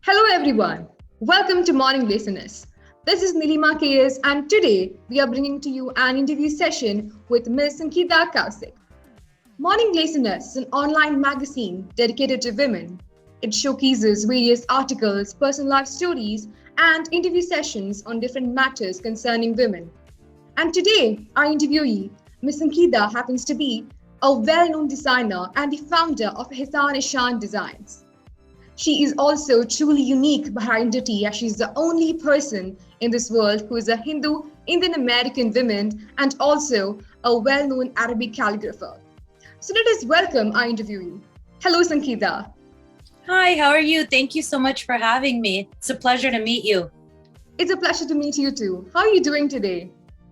Hello, everyone. Welcome to Morning Listeners. This is Nilima KS, and today we are bringing to you an interview session with Ms. Sangeetha Kowsik. Morning Listeners is an online magazine dedicated to women. It showcases various articles, personal life stories, and interview sessions on different matters concerning women. And today, our interviewee, Ms. Sangeetha, happens to be a well known designer and the founder of IhsanIshan Designs. She is also truly unique by her identity as she's the only person in this world who is a Hindu Indian American woman and also a well-known Arabic calligrapher. So let us welcome our interviewee. Hello, Sangeetha. Hi, how are you? Thank you so much for having me. It's a pleasure to meet you. It's a pleasure to meet you too. How are you doing today?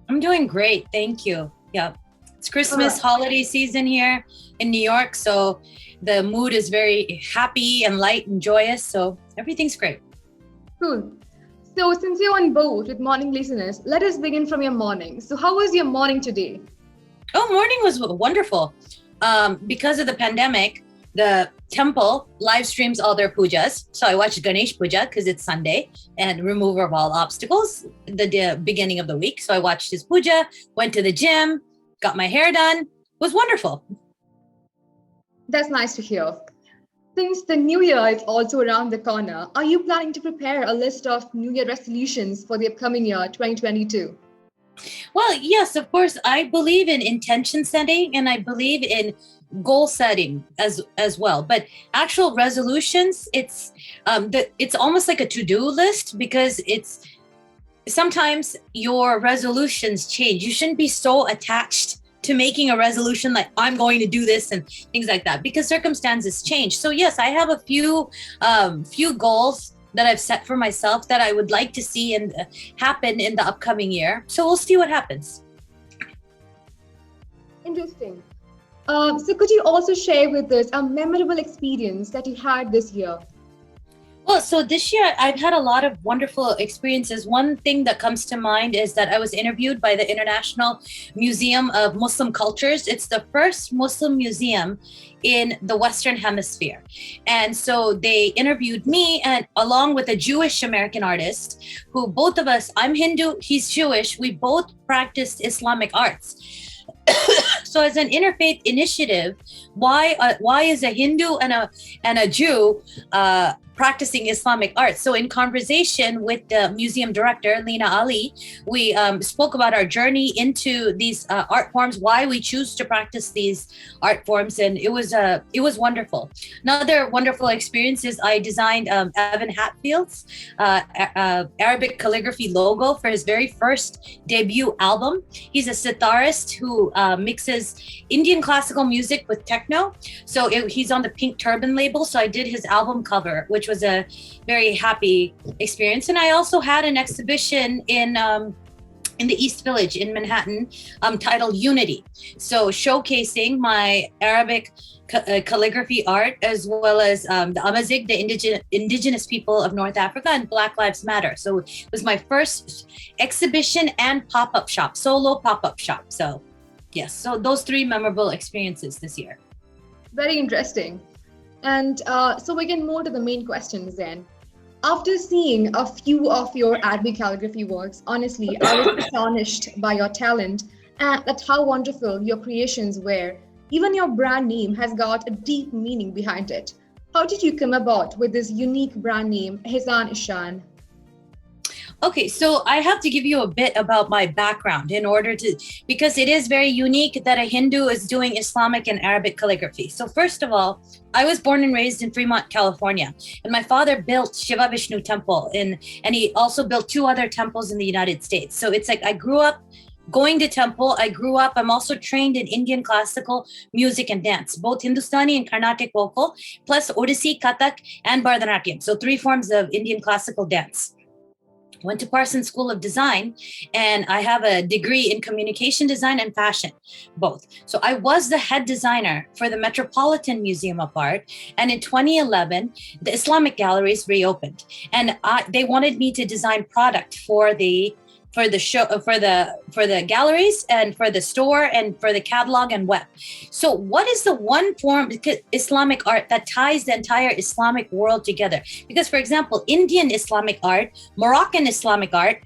I'm doing great. Thank you. Yeah. It's Christmas holiday season here in New York, so the mood is very happy and light and joyous, so everything's great. Cool. So since you're on board with morning listeners, let us begin from your morning. So how was your morning today? Oh, morning was wonderful. Because of the pandemic, the temple live streams all their pujas. So I watched Ganesh Puja because it's Sunday and remover of all obstacles, the beginning of the week. So I watched his puja, went to the gym, got my hair done. It was wonderful. That's nice to hear. Since the new year is also around the corner, are you planning to prepare a list of New Year resolutions for the upcoming year, 2022? Well, yes, of course. I believe in intention setting and I believe in goal setting as well. But actual resolutions, it's almost like a to-do list because it's sometimes your resolutions change. You shouldn't be so attached to making a resolution like I'm going to do this and things like that because circumstances change. So yes, I have a few goals that I've set for myself that I would like to see and happen in the upcoming year. So we'll see what happens. Interesting. So could you also share with us a memorable experience that you had this year? Well, so this year I've had a lot of wonderful experiences. One thing that comes to mind is that I was interviewed by the International Museum of Muslim Cultures. It's the first Muslim museum in the Western Hemisphere. And so they interviewed me and along with a Jewish American artist who both of us, I'm Hindu, he's Jewish. We both practiced Islamic arts. So as an interfaith initiative, why is a Hindu and a Jew practicing Islamic art? So in conversation with the museum director, Lena Ali, we spoke about our journey into these art forms, why we choose to practice these art forms. And it was wonderful. Another wonderful experience is I designed Evan Hatfield's Arabic calligraphy logo for his very first debut album. He's a sitarist who mixes Indian classical music with techno. So he's on the Pink Turban label. So I did his album cover, which was a very happy experience. And I also had an exhibition in the East Village in Manhattan titled Unity. So showcasing my Arabic calligraphy art as well as the Amazigh, the indigenous people of North Africa, and Black Lives Matter. So it was my first exhibition and pop-up shop, solo pop-up shop. So yes, so those three memorable experiences this year. Very interesting. And so we can move to the main questions then. After seeing a few of your Arabic calligraphy works, honestly, I was astonished by your talent and at how wonderful your creations were. Even your brand name has got a deep meaning behind it. How did you come about with this unique brand name, IhsanIshan? Okay, so I have to give you a bit about my background because it is very unique that a Hindu is doing Islamic and Arabic calligraphy. So first of all, I was born and raised in Fremont, California, and my father built Shiva Vishnu Temple and he also built two other temples in the United States. So it's like I grew up going to temple. I'm also trained in Indian classical music and dance, both Hindustani and Carnatic vocal, plus Odissi, Kathak, and Bharatanatyam. So three forms of Indian classical dance. went to Parsons School of Design, and I have a degree in communication design and fashion, both. So I was the head designer for the Metropolitan Museum of Art. And in 2011, the Islamic galleries reopened, and they wanted me to design product for the show, for the galleries and for the store and for the catalog and web. So what is the one form Islamic art that ties the entire Islamic world together? Because, for example, Indian Islamic art, Moroccan Islamic art,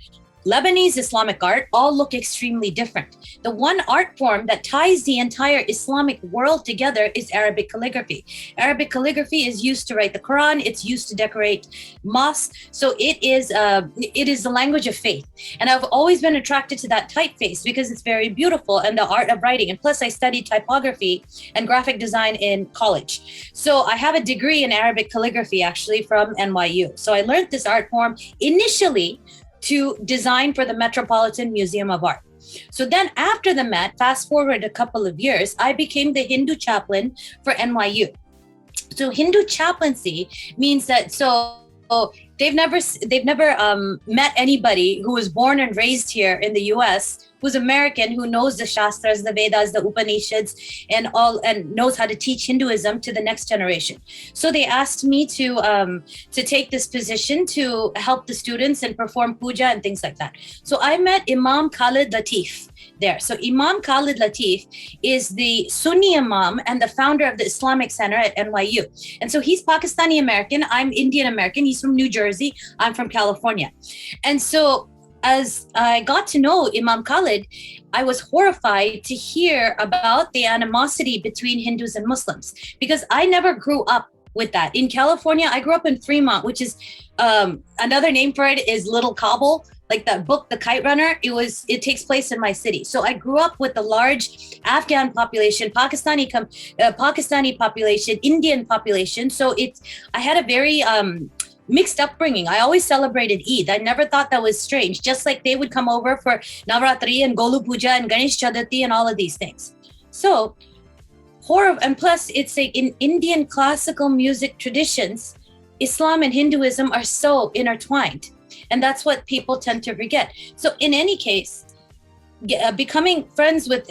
Lebanese Islamic art all look extremely different. The one art form that ties the entire Islamic world together is Arabic calligraphy. Arabic calligraphy is used to write the Quran. It's used to decorate mosques. So it is the language of faith. And I've always been attracted to that typeface because it's very beautiful, and the art of writing. And plus, I studied typography and graphic design in college. So I have a degree in Arabic calligraphy actually from NYU. So I learned this art form initially to design for the Metropolitan Museum of Art. So then after the Met, fast forward a couple of years, I became the Hindu chaplain for NYU. So Hindu chaplaincy means that they've never met anybody who was born and raised here in the US who's American, who knows the Shastras, the Vedas, the Upanishads, and knows how to teach Hinduism to the next generation. So they asked me to take this position to help the students and perform puja and things like that. So I met Imam Khalid Latif there. So Imam Khalid Latif is the Sunni Imam and the founder of the Islamic Center at NYU. And so he's Pakistani American. I'm Indian American. He's from New Jersey. I'm from California. And so as I got to know Imam Khalid, I was horrified to hear about the animosity between Hindus and Muslims, because I never grew up with that. In California, I grew up in Fremont, which is another name for it is Little Kabul. Like that book, The Kite Runner, it takes place in my city. So I grew up with a large Afghan population, Pakistani population, Indian population. So I had a very mixed upbringing. I always celebrated Eid. I never thought that was strange. Just like they would come over for Navratri and Golu Puja and Ganesh Chaturthi and all of these things. So and plus it's like in Indian classical music traditions, Islam and Hinduism are so intertwined. And that's what people tend to forget. So in any case, becoming friends with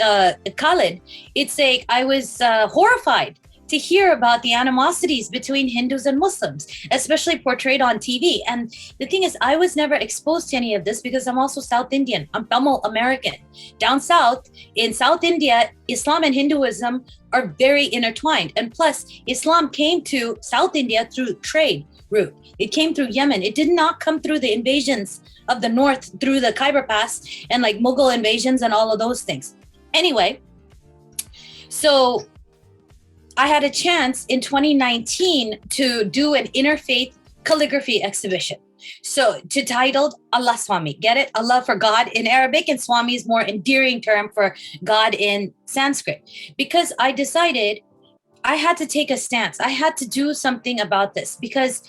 Khalid, it's like I was horrified to hear about the animosities between Hindus and Muslims, especially portrayed on TV. And the thing is, I was never exposed to any of this because I'm also South Indian. I'm Tamil American. Down south, in South India, Islam and Hinduism are very intertwined. And plus, Islam came to South India through trade route. It came through Yemen. It did not come through the invasions of the north through the Khyber Pass and like Mughal invasions and all of those things. Anyway, so I had a chance in 2019 to do an interfaith calligraphy exhibition. So titled Allah Swami, get it? Allah for God in Arabic, and Swami is more endearing term for God in Sanskrit. Because I decided I had to take a stance. I had to do something about this because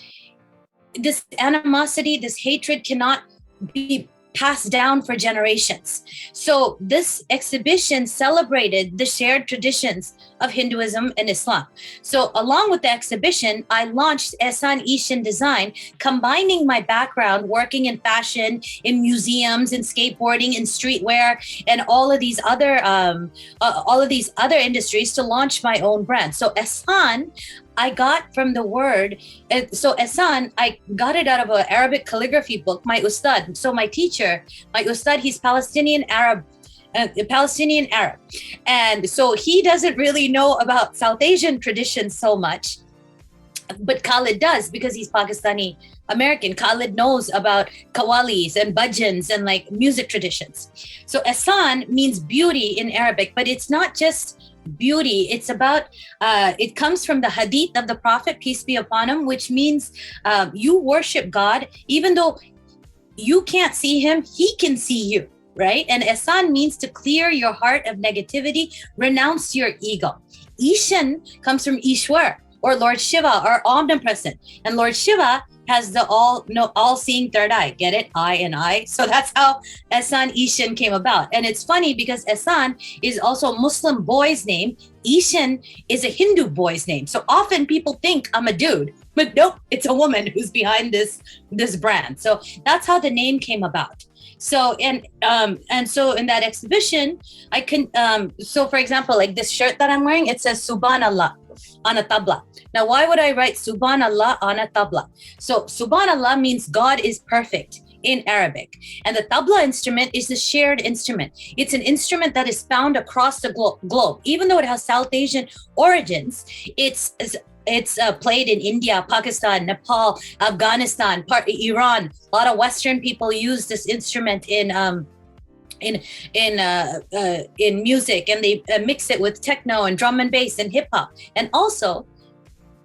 this animosity, this hatred cannot be passed down for generations. So this exhibition celebrated the shared traditions of Hinduism and Islam. So along with the exhibition, I launched IhsanIshan Design, combining my background working in fashion, in museums, in skateboarding, in streetwear, and all of these other industries to launch my own brand. So Ihsan, I got from the word, so Ihsan, I got it out of an Arabic calligraphy book, my ustad. So my teacher, my ustad, he's Palestinian Arab. And so he doesn't really know about South Asian traditions so much, but Khalid does because he's Pakistani American. Khalid knows about qawwalis and bhajans and like music traditions. So Ihsan means beauty in Arabic, but it's not just beauty. It's about, it comes from the hadith of the Prophet, peace be upon him, which means you worship God, even though you can't see him, he can see you, right? And Ihsan means to clear your heart of negativity, renounce your ego. Ishan comes from Ishwar, or Lord Shiva, or omnipresent. And Lord Shiva has the all-seeing third eye. Get it? I and I. So that's how IhsanIshan came about. And it's funny because Ihsan is also a Muslim boy's name. Ishan is a Hindu boy's name. So often people think I'm a dude, But nope, it's a woman who's behind this brand. So that's how the name came about. So and so in that exhibition, I can so for example, like this shirt that I'm wearing, it says Subhanallah on a tabla. Now, why would I write Subhanallah on a tabla? So Subhanallah means God is perfect in Arabic. And the tabla instrument is a shared instrument. It's an instrument that is found across the globe. Even though it has South Asian origins, it's played in India, Pakistan, Nepal, Afghanistan, Iran. A lot of Western people use this instrument in in music, and they mix it with techno and drum and bass and hip hop. And also,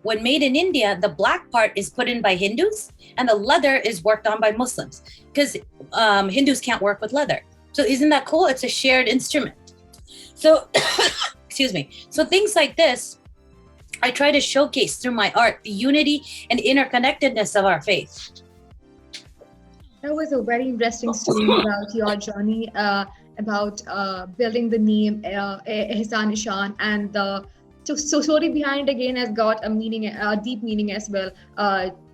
when made in India, the black part is put in by Hindus, and the leather is worked on by Muslims, because Hindus can't work with leather. So isn't that cool? It's a shared instrument. So, excuse me. So things like this, I try to showcase through my art the unity and interconnectedness of our faith. That was a very interesting story about your journey, about building the name IhsanIshan, and the story behind again has got a meaning, a deep meaning as well,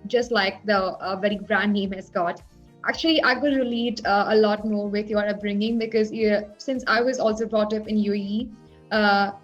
just like the very brand name has got. Actually, I could relate a lot more with your upbringing because since I was also brought up in UAE,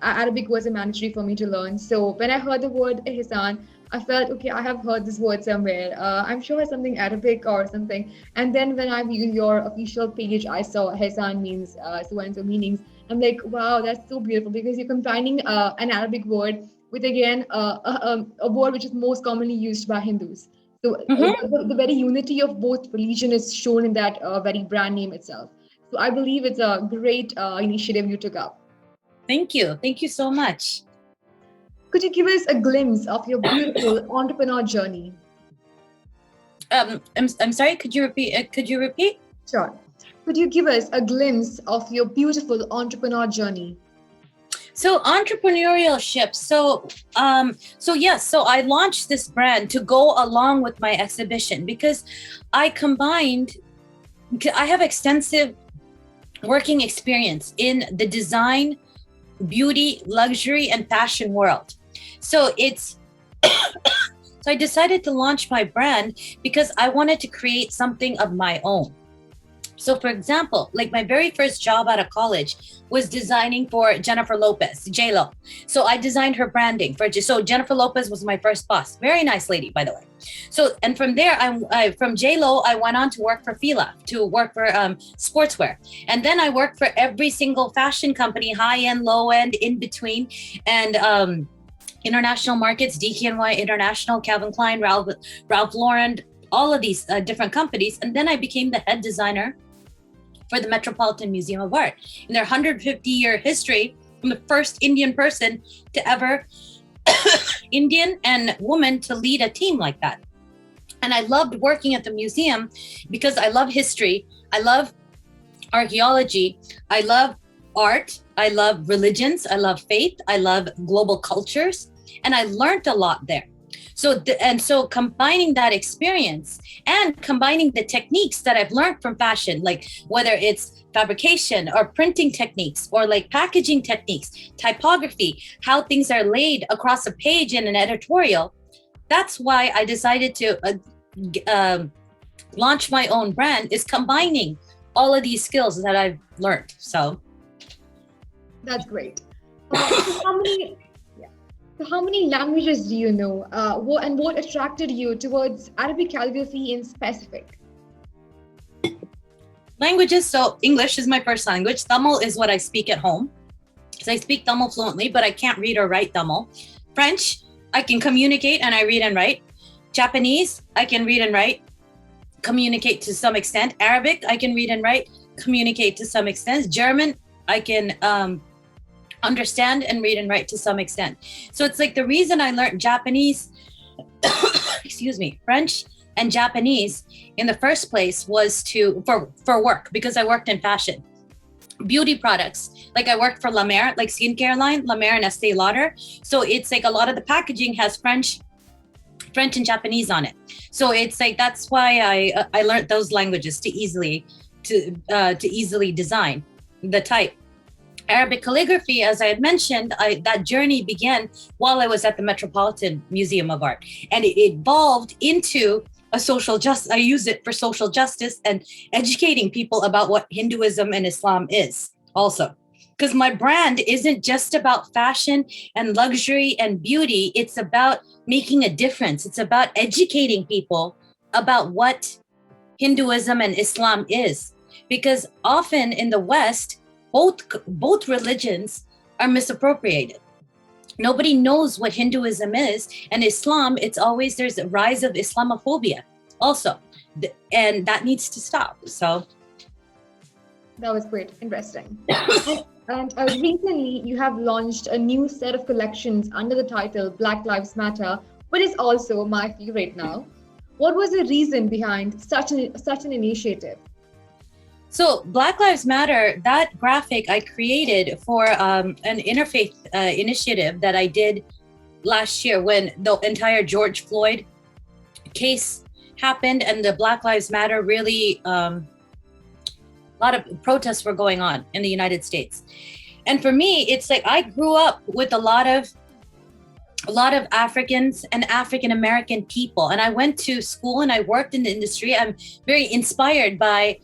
Arabic was a mandatory for me to learn. So when I heard the word Ihsan, I felt, okay, I have heard this word somewhere. I'm sure it's something Arabic or something. And then when I viewed your official page, I saw Ihsan means so and so meanings. I'm like, wow, that's so beautiful because you're combining an Arabic word with, again, a word which is most commonly used by Hindus. So the very unity of both religion is shown in that very brand name itself. So I believe it's a great initiative you took up. Thank you. Thank you so much. Could you give us a glimpse of your beautiful entrepreneur journey? I'm sorry. Could you repeat? Could you repeat? Sure. Could you give us a glimpse of your beautiful entrepreneur journey? So entrepreneurship. So yes. So I launched this brand to go along with my exhibition because I have extensive working experience in the design, beauty, luxury, and fashion world. So so I decided to launch my brand because I wanted to create something of my own. So for example, like my very first job out of college was designing for Jennifer Lopez, J-Lo. So I designed her branding so Jennifer Lopez was my first boss. Very nice lady, by the way. So, and from there, from J-Lo, I went on to work for Fila, to work for sportswear. And then I worked for every single fashion company, high end, low end, in between. And international markets, DKNY International, Calvin Klein, Ralph Lauren, all of these different companies. And then I became the head designer for the Metropolitan Museum of Art. In their 150-year history, I'm the first Indian person to ever, Indian and woman, to lead a team like that. And I loved working at the museum because I love history, I love archaeology, I love art, I love religions, I love faith, I love global cultures, and I learned a lot there. So combining that experience and combining the techniques that I've learned from fashion, like whether it's fabrication or printing techniques or like packaging techniques, typography, how things are laid across a page in an editorial, that's why I decided to launch my own brand, is combining all of these skills that I've learned. So that's great. How many languages do you know? What attracted you towards Arabic calligraphy in specific? Languages. So English is my first language. Tamil is what I speak at home. So I speak Tamil fluently, but I can't read or write Tamil. French, I can communicate and I read and write. Japanese, I can read and write, communicate to some extent. Arabic, I can read and write, communicate to some extent. German, I can understand and read and write to some extent. So it's like the reason I learned Japanese, French and Japanese in the first place was for work, because I worked in fashion. Beauty products, like I worked for La Mer, like skincare line, La Mer and Estee Lauder. So it's like a lot of the packaging has French and Japanese on it. So it's like that's why I learned those languages to easily design the type. Arabic calligraphy, as I had mentioned, that journey began while I was at the Metropolitan Museum of Art, and it evolved into a social justice. I use it for social justice and educating people about what Hinduism and Islam is also. Because my brand isn't just about fashion and luxury and beauty. It's about making a difference. It's about educating people about what Hinduism and Islam is. Because often in the West, both religions are misappropriated. Nobody knows what Hinduism is, and Islam, it's always there's a rise of Islamophobia also, and that needs to stop. So that was great, interesting. And recently, you have launched a new set of collections under the title Black Lives Matter, which is also my favorite now. What was the reason behind such an initiative? So Black Lives Matter, that graphic I created for an interfaith initiative that I did last year when the entire George Floyd case happened and the Black Lives Matter really, a lot of protests were going on in the United States. And for me, it's like I grew up with a lot of Africans and African American people. And I went to school and I worked in the industry. I'm very inspired by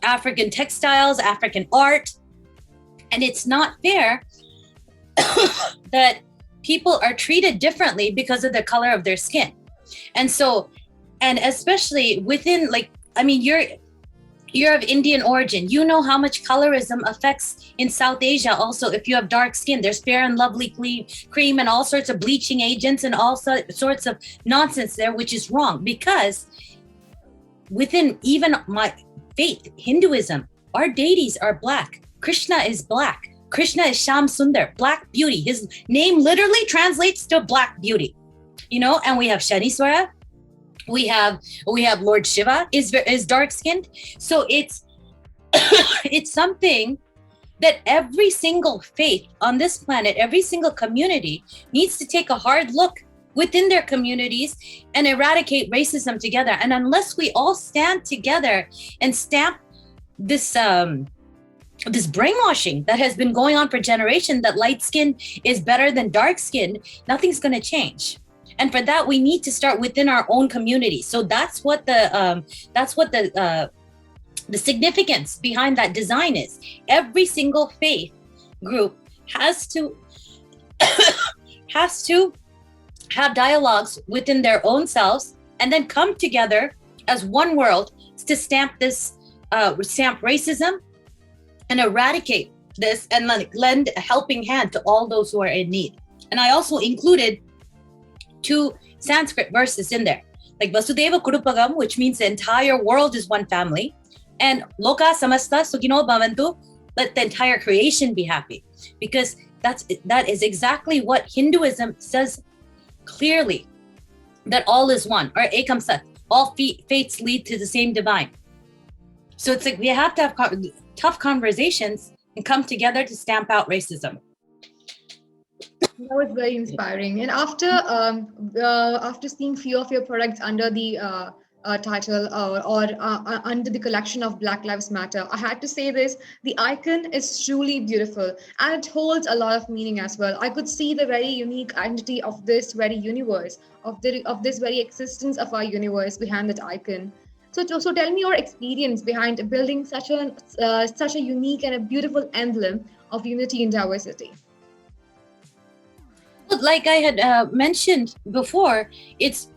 African textiles, African art. And it's not fair that people are treated differently because of the color of their skin. And so, and especially within you're of Indian origin. You know how much colorism affects in South Asia also if you have dark skin. There's Fair and Lovely cream and all sorts of bleaching agents and all sorts of nonsense there, which is wrong because within even my faith, Hinduism, our deities are black. Krishna is black. Krishna is Sham Sundar, black beauty. His name literally translates to black beauty, and we have Shaniswara. We have Lord Shiva is dark skinned. So it's something that every single faith on this planet, every single community needs to take a hard look within their communities and eradicate racism together. And unless we all stand together and stamp this brainwashing that has been going on for generations, that light skin is better than dark skin, nothing's going to change. And for that, we need to start within our own community. So that's what the significance behind that design is. Every single faith group has to have dialogues within their own selves and then come together as one world to stamp racism and eradicate this and lend a helping hand to all those who are in need. And I also included 2 Sanskrit verses in there, like Vasudeva Kudupagam, which means the entire world is one family, and Loka Samasta Sukhino Bhavantu, let the entire creation be happy, because that is exactly what Hinduism says clearly, that all is one, or Ekam Sat, all faiths lead to the same divine. So it's like we have to have tough conversations and come together to stamp out racism. That was very inspiring. And after seeing few of your products under the title or under the collection of Black Lives Matter, I had to say this: the icon is truly beautiful, and it holds a lot of meaning as well. I could see the very unique identity of this very universe, of this very existence of our universe behind that icon. So tell me your experience behind building such a unique and a beautiful emblem of unity and diversity. Like I had mentioned before,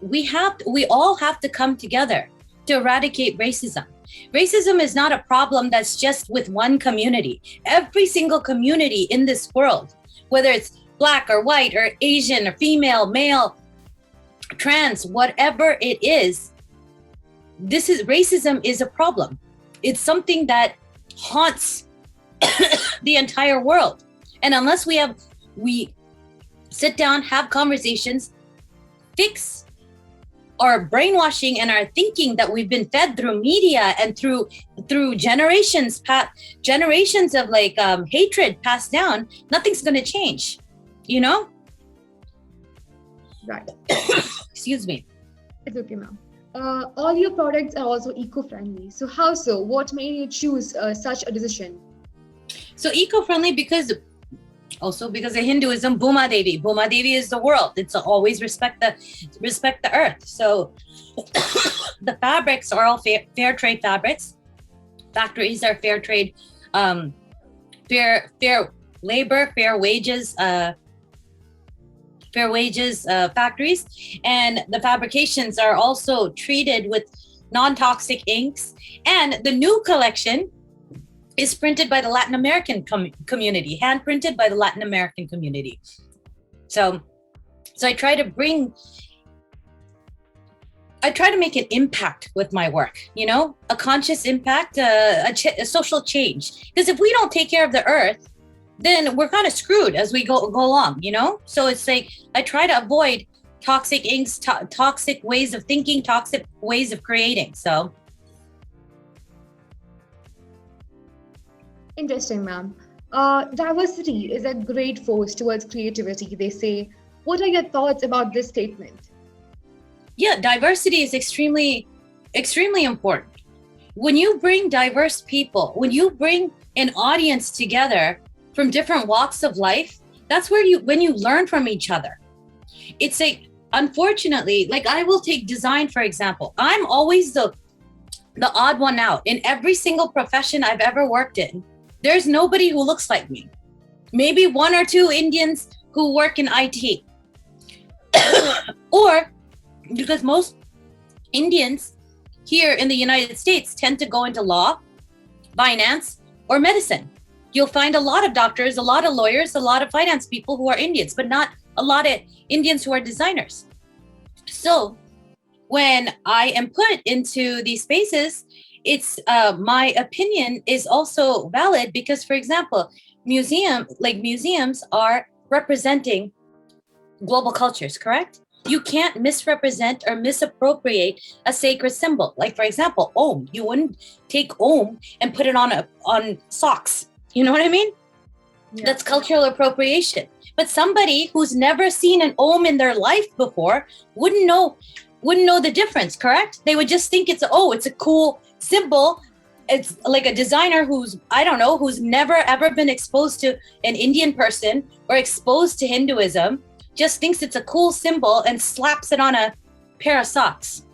we all have to come together to eradicate racism. Racism is not a problem that's just with one community. Every single community in this world, whether it's black or white or Asian or female, male, trans, whatever it is, racism is a problem. It's something that haunts the entire world. And unless we sit down, have conversations, fix our brainwashing and our thinking that we've been fed through media and through generations of hatred passed down, nothing's going to change, Right. Excuse me. It's okay, ma'am. All your products are also eco-friendly. So how so? What made you choose such a decision? So eco-friendly because also because of Hinduism, Bhuma Devi. Bhuma Devi is the world. It's always respect the earth. So the fabrics are all fair trade fabrics. Factories are fair trade, fair labor, fair wages factories, and the fabrications are also treated with non-toxic inks. And the new collection is printed by the Latin American community, hand printed by the Latin American community. So I try to make an impact with my work, a conscious impact, a social change. Because if we don't take care of the earth, then we're kind of screwed as we go along, So it's like I try to avoid toxic inks, toxic ways of thinking, toxic ways of creating. So. Interesting, ma'am. Diversity is a great force towards creativity, they say. What are your thoughts about this statement? Yeah, diversity is extremely, extremely important. When you bring diverse people, when you bring an audience together from different walks of life, that's when you learn from each other. It's unfortunately, I will take design, for example. I'm always the odd one out in every single profession I've ever worked in. There's nobody who looks like me. Maybe one or two Indians who work in IT. Or because most Indians here in the United States tend to go into law, finance, or medicine. You'll find a lot of doctors, a lot of lawyers, a lot of finance people who are Indians, but not a lot of Indians who are designers. So when I am put into these spaces, it's my opinion is also valid because, for example, museums are representing global cultures, correct? You can't misrepresent or misappropriate a sacred symbol. Like, for example, Om. You wouldn't take Om and put it on socks. You know what I mean? Yeah. That's cultural appropriation. But somebody who's never seen an Om in their life before wouldn't know the difference, correct? They would just think it's a cool symbol. It's like a designer who's never ever been exposed to an Indian person or exposed to Hinduism, just thinks it's a cool symbol and slaps it on a pair of socks.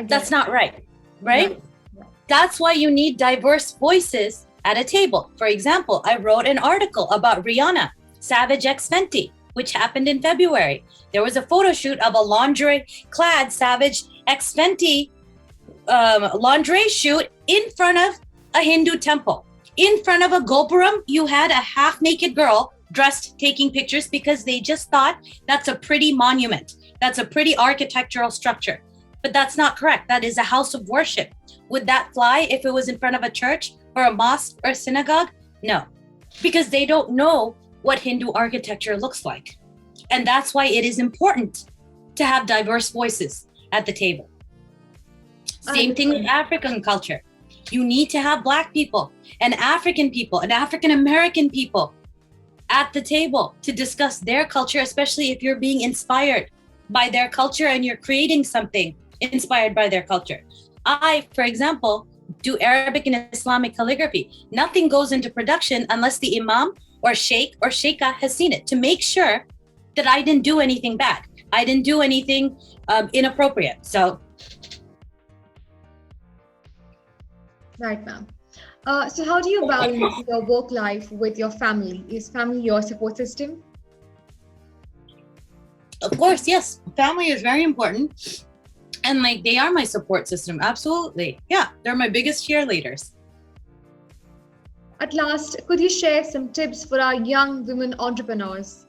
That's not right? No. That's why you need diverse voices at a table. For example, I wrote an article about Rihanna, Savage X Fenty, which happened in February. There was a photo shoot of a lingerie-clad Savage X Fenty lingerie shoot in front of a Hindu temple. In front of a gopuram, you had a half-naked girl dressed taking pictures because they just thought that's a pretty monument. That's a pretty architectural structure. But that's not correct. That is a house of worship. Would that fly if it was in front of a church or a mosque or a synagogue? No, because they don't know what Hindu architecture looks like. And that's why it is important to have diverse voices at the table. Same thing with African culture. You need to have Black people and African people and African American people at the table to discuss their culture, especially if you're being inspired by their culture and you're creating something inspired by their culture. I, for example, do Arabic and Islamic calligraphy. Nothing goes into production unless the imam or sheikh or sheikha has seen it to make sure that I didn't do anything bad. I didn't do anything inappropriate. So. Right, ma'am. So how do you balance your work life with your family? Is family your support system? Of course, yes. Family is very important. And they are my support system. Absolutely. Yeah, they're my biggest cheerleaders. At last, could you share some tips for our young women entrepreneurs?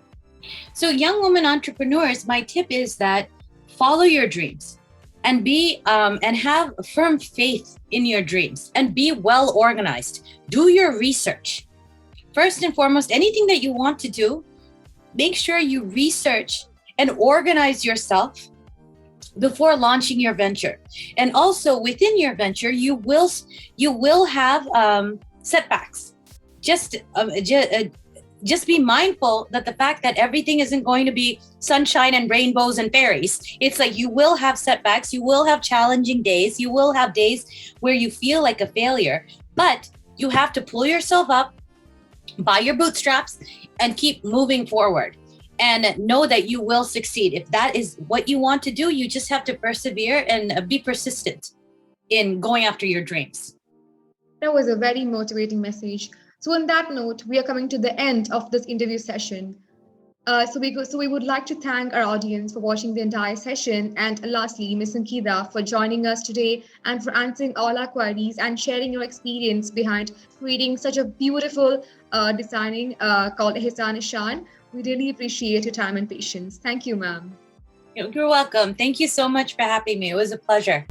So young women entrepreneurs, my tip is that follow your dreams and and have firm faith in your dreams and be well organized. Do your research. First and foremost, anything that you want to do, make sure you research and organize yourself before launching your venture. And also within your venture, you will have setbacks. Just be mindful that the fact that everything isn't going to be sunshine and rainbows and fairies. It's like you will have setbacks, you will have challenging days, you will have days where you feel like a failure, but You have to pull yourself up by your bootstraps and keep moving forward and know that you will succeed. If that is what you want to do, you just have to persevere and be persistent in going after your dreams. That was a very motivating message. So, on that note, we are coming to the end of this interview session. So we would like to thank our audience for watching the entire session, and lastly, Ms. Sangeetha for joining us today and for answering all our queries and sharing your experience behind creating such a beautiful designing called IhsanIshan. We really appreciate your time and patience. Thank you, ma'am. You're welcome. Thank you so much for having me. It was a pleasure.